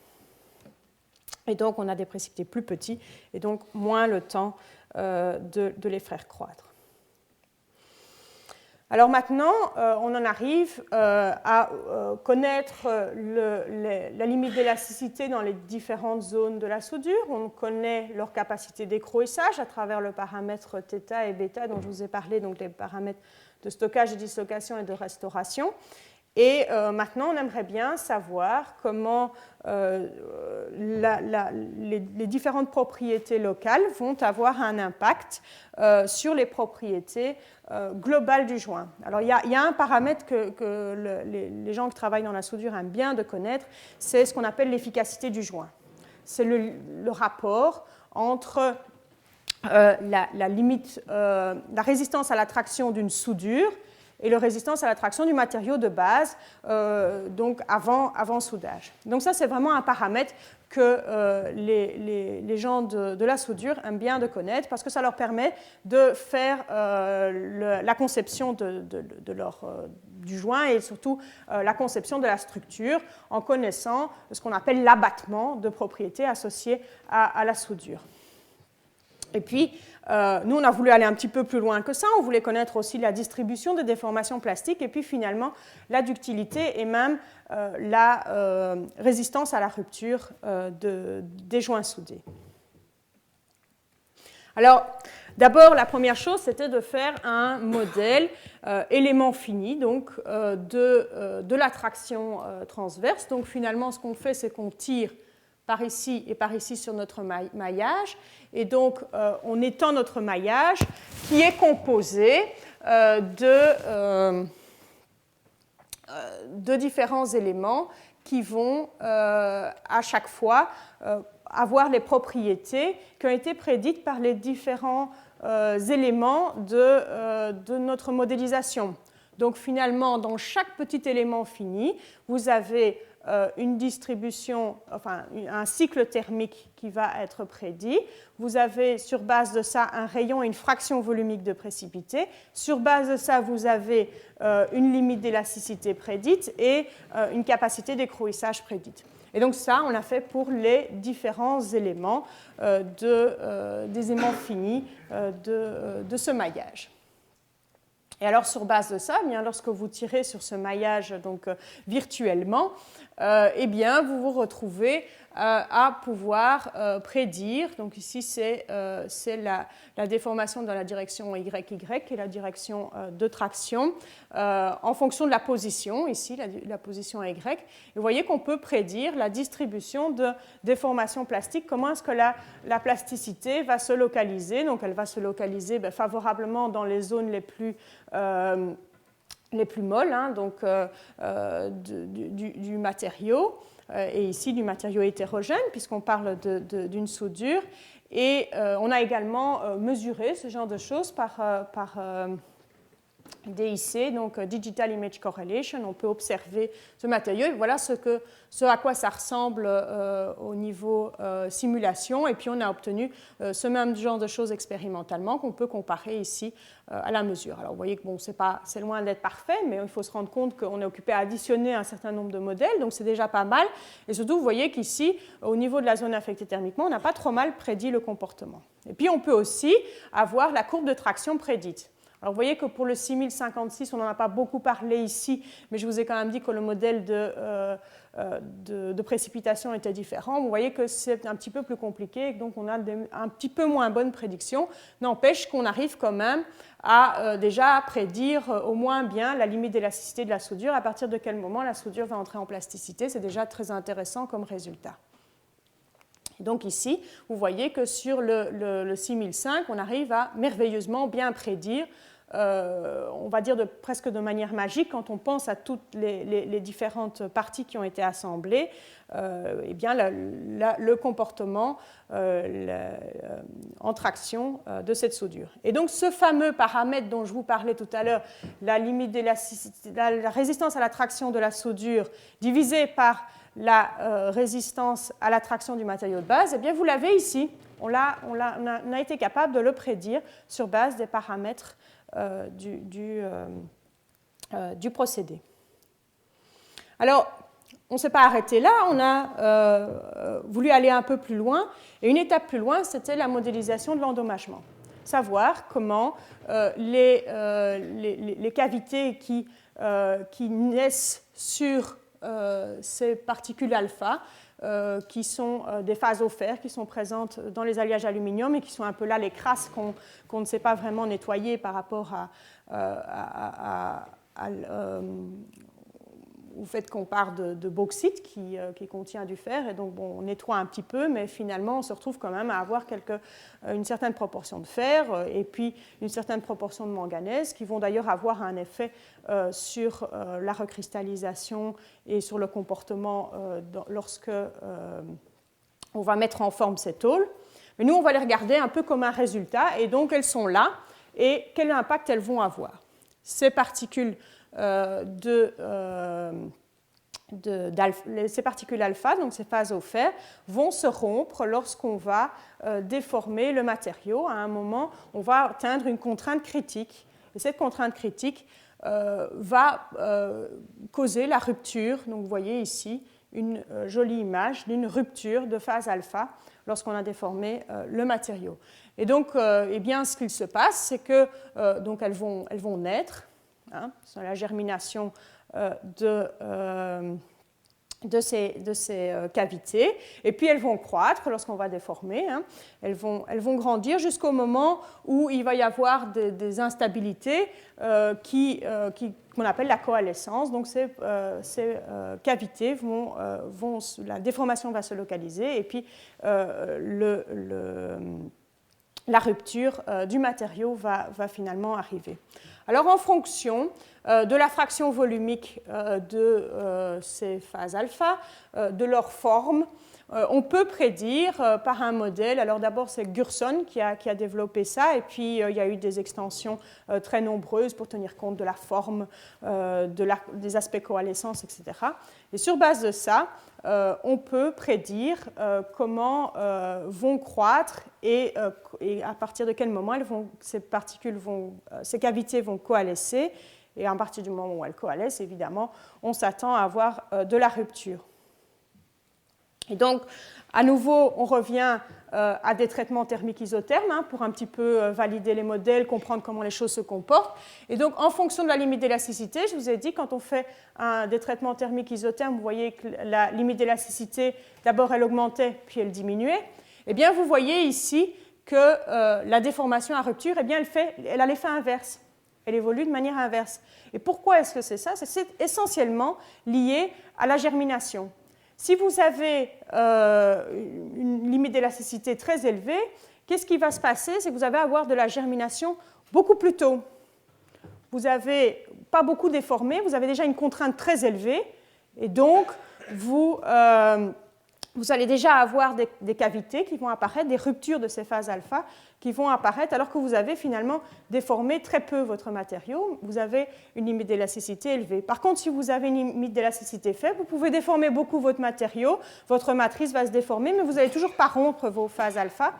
Et donc, on a des précipités plus petits et donc moins le temps de les faire croître. Alors maintenant, on en arrive à connaître la limite d'élasticité dans les différentes zones de la soudure. On connaît leur capacité d'écrouissage à travers le paramètre θ et β dont je vous ai parlé, donc les paramètres de stockage, de dislocation et de restauration. Et maintenant, on aimerait bien savoir comment les différentes propriétés locales vont avoir un impact sur les propriétés globales du joint. Alors, il y a un paramètre que les gens qui travaillent dans la soudure aiment bien de connaître, c'est ce qu'on appelle l'efficacité du joint. C'est le rapport entre la limite, la résistance à la traction d'une soudure et la résistance à la traction du matériau de base, donc avant soudage. Donc ça, c'est vraiment un paramètre que les gens de la soudure aiment bien de connaître, parce que ça leur permet de faire la conception du joint et surtout la conception de la structure en connaissant ce qu'on appelle l'abattement de propriétés associées à la soudure. Et puis, nous, on a voulu aller un petit peu plus loin que ça. On voulait connaître aussi la distribution des déformations plastiques et puis finalement la ductilité et même la résistance à la rupture des joints soudés. Alors, d'abord, la première chose, c'était de faire un modèle élément fini, donc de la traction transverse. Donc finalement, ce qu'on fait, c'est qu'on tire par ici et par ici sur notre maillage. Et donc, on étend notre maillage qui est composé de différents éléments qui vont à chaque fois avoir les propriétés qui ont été prédites par les différents éléments de notre modélisation. Donc finalement, dans chaque petit élément fini, vous avez une distribution, enfin un cycle thermique qui va être prédit. Vous avez sur base de ça un rayon et une fraction volumique de précipité. Sur base de ça, vous avez une limite d'élasticité prédite et une capacité d'écrouissage prédite. Et donc ça, on l'a fait pour les différents éléments des aimants finis de ce maillage. Et alors, sur base de ça, eh bien, lorsque vous tirez sur ce maillage donc, virtuellement, eh bien, vous vous retrouvez à pouvoir prédire. Donc ici, c'est la déformation dans la direction YY, qui est la direction de traction, en fonction de la position, ici, la position Y. Et vous voyez qu'on peut prédire la distribution de déformations plastiques, comment est-ce que la plasticité va se localiser. Donc elle va se localiser favorablement dans les zones les plus molles, hein, donc du matériau, et ici du matériau hétérogène, puisqu'on parle d'une soudure. Et on a également mesuré ce genre de choses par DIC, donc Digital Image Correlation. On peut observer ce matériau et voilà ce à quoi ça ressemble au niveau simulation. Et puis on a obtenu ce même genre de choses expérimentalement qu'on peut comparer ici à la mesure. Alors vous voyez que bon, c'est loin d'être parfait, mais il faut se rendre compte qu'on est occupé à additionner un certain nombre de modèles, donc c'est déjà pas mal. Et surtout, vous voyez qu'ici, au niveau de la zone affectée thermiquement, on n'a pas trop mal prédit le comportement. Et puis on peut aussi avoir la courbe de traction prédite. Alors vous voyez que pour le 6056, on n'en a pas beaucoup parlé ici, mais je vous ai quand même dit que le modèle de précipitation était différent. Vous voyez que c'est un petit peu plus compliqué, donc on a un petit peu moins bonne prédiction. N'empêche qu'on arrive quand même à déjà prédire au moins bien la limite d'élasticité de la soudure, à partir de quel moment la soudure va entrer en plasticité. C'est déjà très intéressant comme résultat. Donc ici, vous voyez que sur le 6005, on arrive à merveilleusement bien prédire on va dire presque de manière magique, quand on pense à toutes les différentes parties qui ont été assemblées, eh bien, le comportement en traction de cette soudure. Et donc, ce fameux paramètre dont je vous parlais tout à l'heure, la limite d'élasticité, la résistance à la traction de la soudure divisée par la résistance à la traction du matériau de base, eh bien, vous l'avez ici. On a été capable de le prédire sur base des paramètres du procédé. Alors, on ne s'est pas arrêté là, on a voulu aller un peu plus loin, et une étape plus loin, c'était la modélisation de l'endommagement. Savoir comment les cavités qui naissent sur ces particules alpha, qui sont des phases au fer, qui sont présentes dans les alliages aluminium et qui sont un peu là les crasses qu'on ne sait pas vraiment nettoyer par rapport au fait qu'on part de bauxite qui contient du fer, et donc bon, on nettoie un petit peu, mais finalement on se retrouve quand même à avoir une certaine proportion de fer et puis une certaine proportion de manganèse qui vont d'ailleurs avoir un effet sur la recristallisation et sur le comportement lorsque on va mettre en forme ces tôles. Mais nous on va les regarder un peu comme un résultat, et donc elles sont là, et quel impact elles vont avoir. Ces particules ces particules alpha, donc ces phases au fer, vont se rompre lorsqu'on va déformer le matériau. À un moment, on va atteindre une contrainte critique. Et cette contrainte critique va causer la rupture. Donc vous voyez ici une jolie image d'une rupture de phase alpha lorsqu'on a déformé le matériau. Et donc, eh bien, ce qu'il se passe, c'est que donc elles vont naître. C'est la germination de ces cavités, et puis elles vont croître lorsqu'on va déformer. Elles vont grandir jusqu'au moment où il va y avoir des instabilités qu'on appelle la coalescence. Donc ces cavités la déformation va se localiser, et puis la rupture du matériau va finalement arriver. Alors, en fonction de la fraction volumique de ces phases alpha, de leur forme, on peut prédire par un modèle. Alors d'abord, c'est Gurson qui a développé ça, et puis il y a eu des extensions très nombreuses pour tenir compte de la forme, des aspects coalescence, etc. Et sur base de ça, on peut prédire comment vont croître et à partir de quel moment ces cavités vont coalescer. Et à partir du moment où elles coalescent, évidemment, on s'attend à avoir de la rupture. Et donc, à nouveau, on revient à des traitements thermiques isothermes pour un petit peu valider les modèles, comprendre comment les choses se comportent. Et donc, en fonction de la limite d'élasticité, je vous ai dit, quand on fait des traitements thermiques isothermes, vous voyez que la limite d'élasticité, d'abord, elle augmentait, puis elle diminuait. Eh bien, vous voyez ici que la déformation à rupture, eh bien, elle a l'effet inverse. Elle évolue de manière inverse. Et pourquoi est-ce que c'est ça ? C'est essentiellement lié à la germination. Si vous avez une limite d'élasticité très élevée, qu'est-ce qui va se passer ? C'est que vous allez avoir de la germination beaucoup plus tôt. Vous n'avez pas beaucoup déformé, vous avez déjà une contrainte très élevée, et donc vous allez déjà avoir des cavités qui vont apparaître, des ruptures de ces phases alpha qui vont apparaître, alors que vous avez finalement déformé très peu votre matériau. Vous avez une limite d'élasticité élevée. Par contre, si vous avez une limite d'élasticité faible, vous pouvez déformer beaucoup votre matériau, votre matrice va se déformer, mais vous n'allez toujours pas rompre vos phases alpha.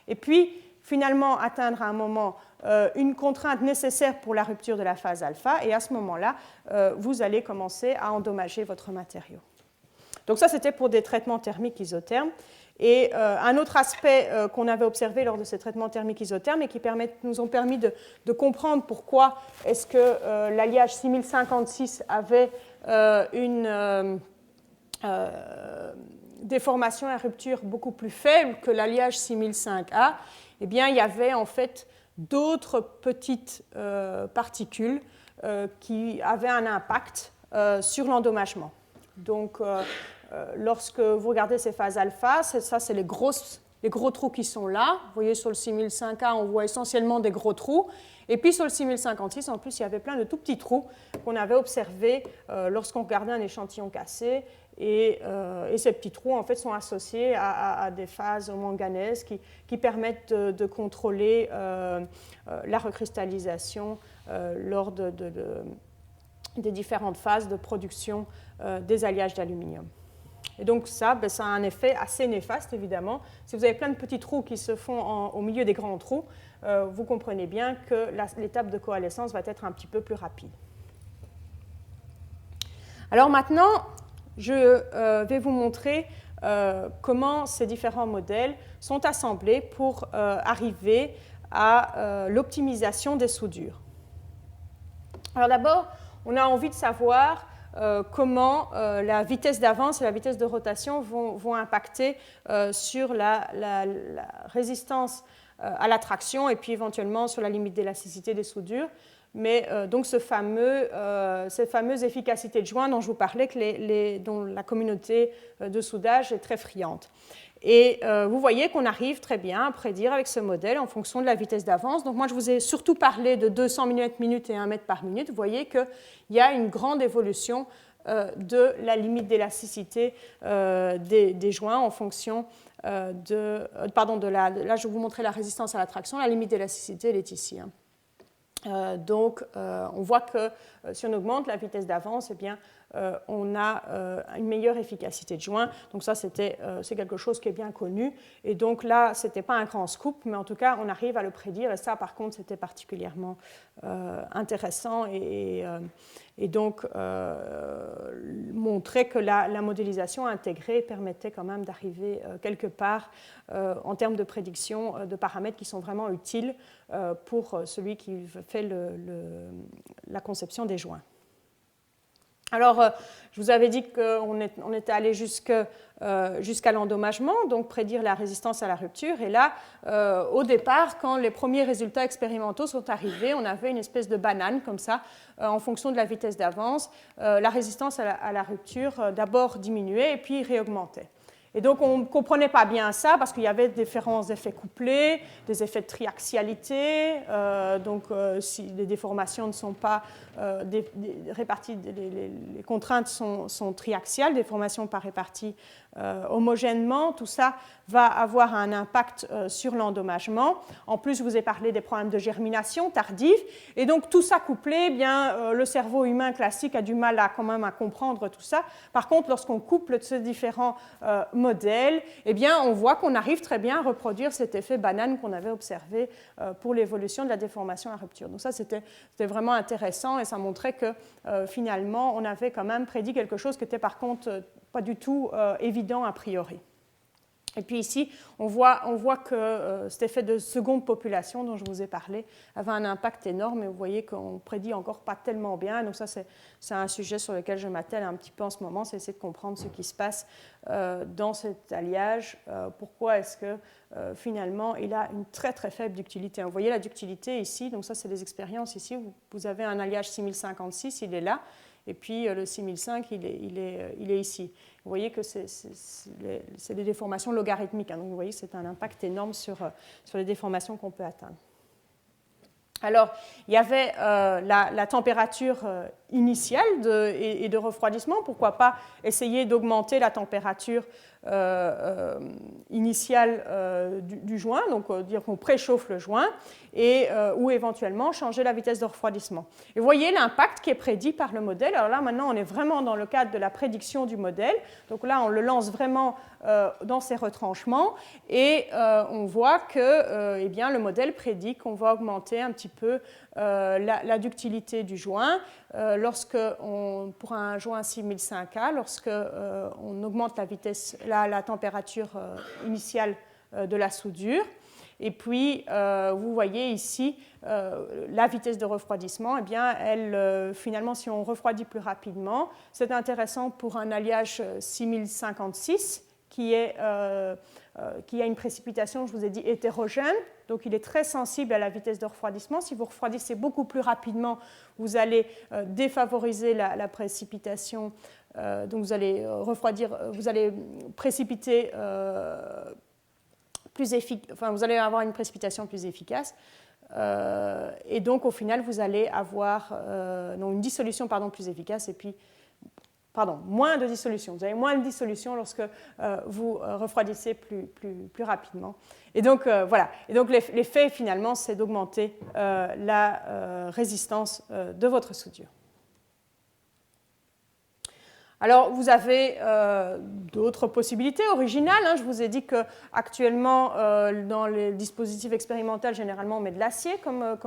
Et puis, finalement, atteindre à un moment une contrainte nécessaire pour la rupture de la phase alpha, et à ce moment-là, vous allez commencer à endommager votre matériau. Donc ça, c'était pour des traitements thermiques isothermes. Et un autre aspect qu'on avait observé lors de ces traitements thermiques isothermes et qui nous ont permis de comprendre pourquoi est-ce que l'alliage 6056 avait une déformation et rupture beaucoup plus faible que l'alliage 6005A, eh bien, il y avait en fait d'autres petites particules qui avaient un impact sur l'endommagement. Donc, lorsque vous regardez ces phases alpha, ça c'est les grosses les gros trous qui sont là. Vous voyez, sur le 6005A, on voit essentiellement des gros trous. Et puis sur le 6056, en plus, il y avait plein de tout petits trous qu'on avait observés lorsqu'on regardait un échantillon cassé. Et ces petits trous, en fait, sont associés à des phases manganèses qui permettent de contrôler la recristallisation lors des différentes phases de production des alliages d'aluminium. Et donc ça, ça a un effet assez néfaste, évidemment. Si vous avez plein de petits trous qui se font au milieu des grands trous, vous comprenez bien que l'étape de coalescence va être un petit peu plus rapide. Alors maintenant, je vais vous montrer comment ces différents modèles sont assemblés pour arriver à l'optimisation des soudures. Alors d'abord, on a envie de savoir comment la vitesse d'avance et la vitesse de rotation vont impacter sur la résistance à la traction et puis éventuellement sur la limite d'élasticité des soudures. Mais donc cette fameuse efficacité de joint dont je vous parlais, dont la communauté de soudage est très friande. Et vous voyez qu'on arrive très bien à prédire avec ce modèle en fonction de la vitesse d'avance. Donc moi, je vous ai surtout parlé de 200 mm/min et 1 mètre par minute. Vous voyez qu'il y a une grande évolution de la limite d'élasticité des joints en fonction là, je vais vous montrer la résistance à la traction. La limite d'élasticité, elle est ici. Donc, on voit que si on augmente la vitesse d'avance, eh bien, on a une meilleure efficacité de joint. Donc ça, c'est quelque chose qui est bien connu. Et donc là, ce n'était pas un grand scoop, mais en tout cas, on arrive à le prédire. Et ça, par contre, c'était particulièrement intéressant et donc montrer que la modélisation intégrée permettait quand même d'arriver quelque part en termes de prédiction de paramètres qui sont vraiment utiles pour celui qui fait la conception des joints. Alors, je vous avais dit qu'on était allé jusqu'à l'endommagement, donc prédire la résistance à la rupture. Et là, au départ, quand les premiers résultats expérimentaux sont arrivés, on avait une espèce de banane comme ça, en fonction de la vitesse d'avance. La résistance à la rupture d'abord diminuait et puis réaugmentait. Et donc, on ne comprenait pas bien ça parce qu'il y avait différents effets couplés, des effets de triaxialité. Donc, si les déformations ne sont pas réparties, les contraintes sont triaxiales, déformations pas réparties homogènement. Tout ça va avoir un impact sur l'endommagement. En plus, je vous ai parlé des problèmes de germination tardive. Et donc, tout ça couplé, eh bien, le cerveau humain classique a du mal quand même à comprendre tout ça. Par contre, lorsqu'on couple ces différents modèles, eh bien, on voit qu'on arrive très bien à reproduire cet effet banane qu'on avait observé pour l'évolution de la déformation à rupture. Donc ça, c'était vraiment intéressant et ça montrait que finalement, on avait quand même prédit quelque chose qui était par contre pas du tout évident a priori. Et puis ici, on voit que cet effet de seconde population dont je vous ai parlé avait un impact énorme, et vous voyez qu'on prédit encore pas tellement bien. Donc ça, c'est un sujet sur lequel je m'attelle un petit peu en ce moment, c'est essayer de comprendre ce qui se passe dans cet alliage. Pourquoi est-ce que finalement, il a une très très faible ductilité. Vous voyez la ductilité ici, donc ça, c'est des expériences ici. Vous avez un alliage 6056, il est là. Et puis le 6005, il est ici. Vous voyez que c'est des déformations logarithmiques. Hein, donc vous voyez que c'est un impact énorme sur les déformations qu'on peut atteindre. Alors, il y avait la température initiale et de refroidissement. Pourquoi pas essayer d'augmenter la température initiale du joint, donc dire qu'on préchauffe le joint, ou éventuellement changer la vitesse de refroidissement. Et vous voyez l'impact qui est prédit par le modèle. Alors là, maintenant, on est vraiment dans le cadre de la prédiction du modèle. Donc là, on le lance vraiment dans ses retranchements et on voit que eh bien, le modèle prédit qu'on va augmenter un petit peu la ductilité du joint pour un joint 6005A, lorsqu'on augmente la température initiale de la soudure. Et puis, vous voyez ici la vitesse de refroidissement. Eh bien, finalement, si on refroidit plus rapidement, c'est intéressant pour un alliage 6056 qui a une précipitation, je vous ai dit, hétérogène. Donc, il est très sensible à la vitesse de refroidissement. Si vous refroidissez beaucoup plus rapidement, vous allez défavoriser la précipitation. Donc, vous allez précipiter vous allez avoir une précipitation plus efficace. Et donc, au final, vous allez avoir une dissolution plus efficace et puis, moins de dissolution. Vous avez moins de dissolution lorsque vous refroidissez plus rapidement. Et donc, voilà. Et donc, l'effet, finalement, c'est d'augmenter la résistance de votre soudure. Alors, vous avez d'autres possibilités originales. Je vous ai dit qu'actuellement, dans les dispositifs expérimentaux, généralement, on met de l'acier comme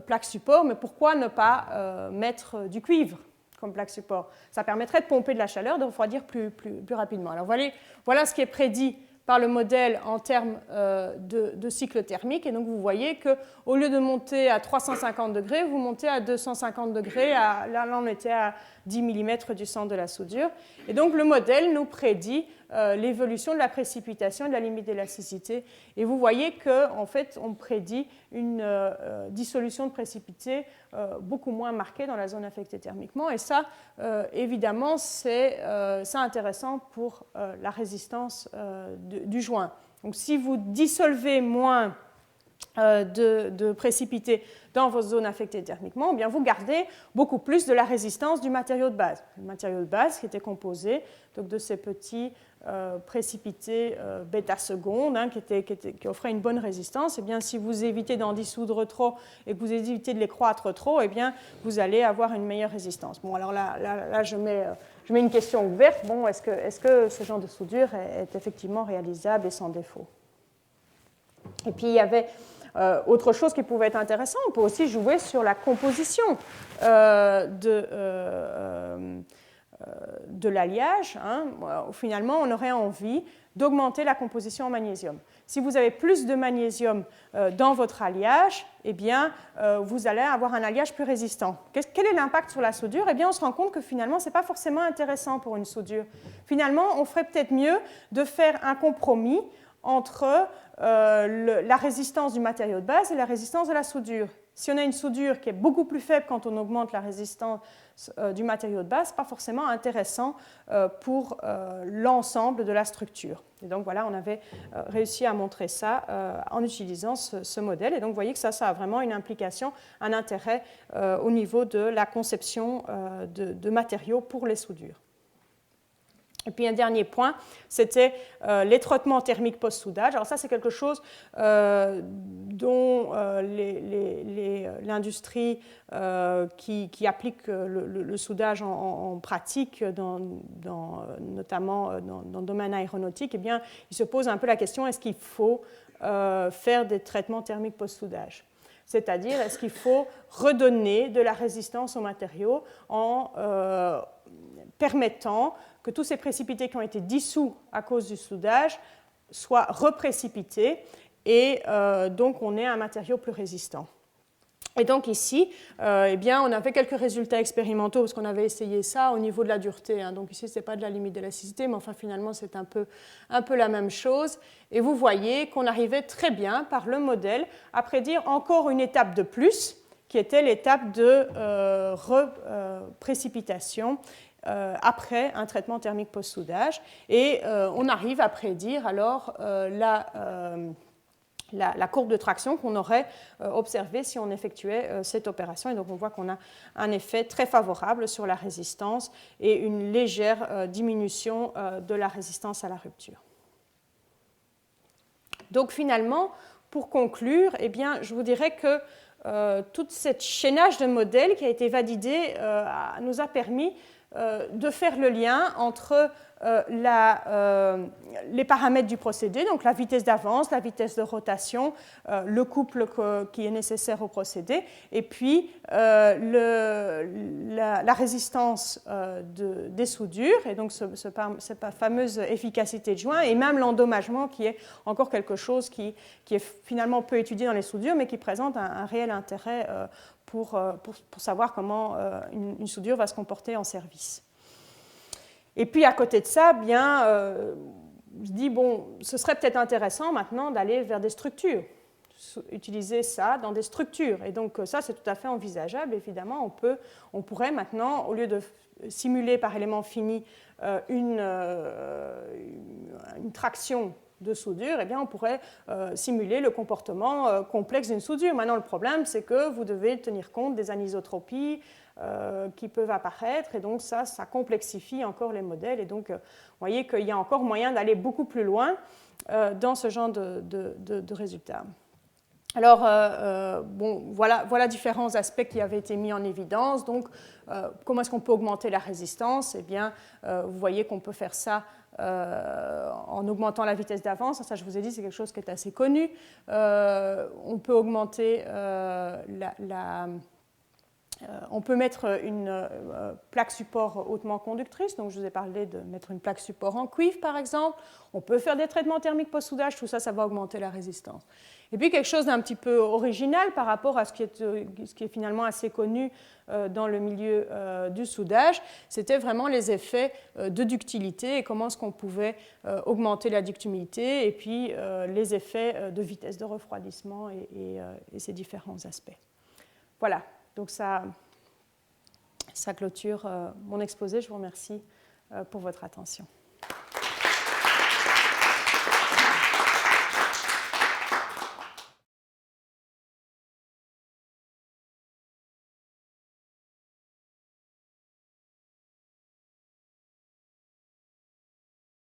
plaque support. Mais pourquoi ne pas mettre du cuivre comme plaque support? Ça permettrait de pomper de la chaleur, de refroidir plus rapidement. Alors, voilà ce qui est prédit par le modèle en termes de cycle thermique. Et donc, vous voyez qu'au lieu de monter à 350 degrés, vous montez à 250 degrés. Là, on était à 10 mm du centre de la soudure. Et donc, le modèle nous prédit l'évolution de la précipitation et de la limite d'élasticité. Et vous voyez qu'en fait, on prédit une dissolution de précipité beaucoup moins marquée dans la zone affectée thermiquement. Et ça, évidemment, c'est intéressant pour la résistance du joint. Donc, si vous dissolvez moins de précipité dans vos zones affectées thermiquement, eh bien vous gardez beaucoup plus de la résistance du matériau de base. Le matériau de base qui était composé donc, de ces petits précipités bêta secondes qui offraient une bonne résistance. Eh bien, si vous évitez d'en dissoudre trop et que vous évitez de les croître trop, eh bien, vous allez avoir une meilleure résistance. Bon, alors là je mets une question ouverte. Bon, est-ce que ce genre de soudure est effectivement réalisable et sans défaut? Et puis, il y avait autre chose qui pouvait être intéressant. On peut aussi jouer sur la composition de l'alliage. Finalement, on aurait envie d'augmenter la composition en magnésium. Si vous avez plus de magnésium dans votre alliage, eh bien, vous allez avoir un alliage plus résistant. Quel est l'impact sur la soudure? Eh bien, on se rend compte que finalement, ce n'est pas forcément intéressant pour une soudure. Finalement, on ferait peut-être mieux de faire un compromis entre la résistance du matériau de base et la résistance de la soudure. Si on a une soudure qui est beaucoup plus faible quand on augmente la résistance du matériau de base, ce n'est pas forcément intéressant pour l'ensemble de la structure. Et donc voilà, on avait réussi à montrer ça en utilisant ce modèle. Et donc vous voyez que ça a vraiment une implication, un intérêt au niveau de la conception de matériaux pour les soudures. Et puis un dernier point, c'était les traitements thermiques post-soudage. Alors ça, c'est quelque chose dont l'industrie qui applique le soudage en pratique, notamment dans le domaine aéronautique, eh bien, il se pose un peu la question, est-ce qu'il faut faire des traitements thermiques post-soudage? C'est-à-dire, est-ce qu'il faut redonner de la résistance aux matériaux en permettant que tous ces précipités qui ont été dissous à cause du soudage soient reprécipités et donc on ait un matériau plus résistant. Et donc ici, eh bien, on a fait quelques résultats expérimentaux parce qu'on avait essayé ça au niveau de la dureté. Donc ici, ce n'est pas de la limite d'élasticité, mais enfin finalement, c'est un peu la même chose. Et vous voyez qu'on arrivait très bien par le modèle à prédire encore une étape de plus, qui était l'étape de reprécipitation après un traitement thermique post-soudage. Et on arrive à prédire alors la courbe de traction qu'on aurait observée si on effectuait cette opération. Et donc on voit qu'on a un effet très favorable sur la résistance et une légère diminution de la résistance à la rupture. Donc finalement, pour conclure, eh bien, je vous dirais que tout ce chaînage de modèles qui a été validé nous a permis de faire le lien entre les paramètres du procédé, donc la vitesse d'avance, la vitesse de rotation, le couple qui est nécessaire au procédé, et puis la résistance des soudures, et donc cette fameuse efficacité de joint, et même l'endommagement qui est encore quelque chose qui est finalement peu étudié dans les soudures, mais qui présente un réel intérêt pour savoir comment une soudure va se comporter en service. Et puis à côté de ça, bien, je dis, bon, ce serait peut-être intéressant maintenant d'aller vers des structures, utiliser ça dans des structures. Et donc ça, c'est tout à fait envisageable, évidemment. On pourrait maintenant, au lieu de simuler par élément fini une traction de soudure, eh bien, on pourrait simuler le comportement complexe d'une soudure. Maintenant, le problème, c'est que vous devez tenir compte des anisotropies qui peuvent apparaître, et donc ça complexifie encore les modèles. Et donc, vous voyez qu'il y a encore moyen d'aller beaucoup plus loin dans ce genre de résultats. Alors, bon, voilà différents aspects qui avaient été mis en évidence. Donc, comment est-ce qu'on peut augmenter la résistance? Eh bien, vous voyez qu'on peut faire ça en augmentant la vitesse d'avance. Ça, je vous ai dit, c'est quelque chose qui est assez connu. On peut augmenter on peut mettre une plaque support hautement conductrice. Donc, je vous ai parlé de mettre une plaque support en cuivre, par exemple. On peut faire des traitements thermiques post-soudage. Tout ça, ça va augmenter la résistance. Et puis, quelque chose d'un petit peu original par rapport à ce qui est finalement assez connu dans le milieu du soudage, c'était vraiment les effets de ductilité et comment est-ce qu'on pouvait augmenter la ductilité et puis les effets de vitesse de refroidissement et ces différents aspects. Voilà. Donc ça clôture mon exposé. Je vous remercie pour votre attention.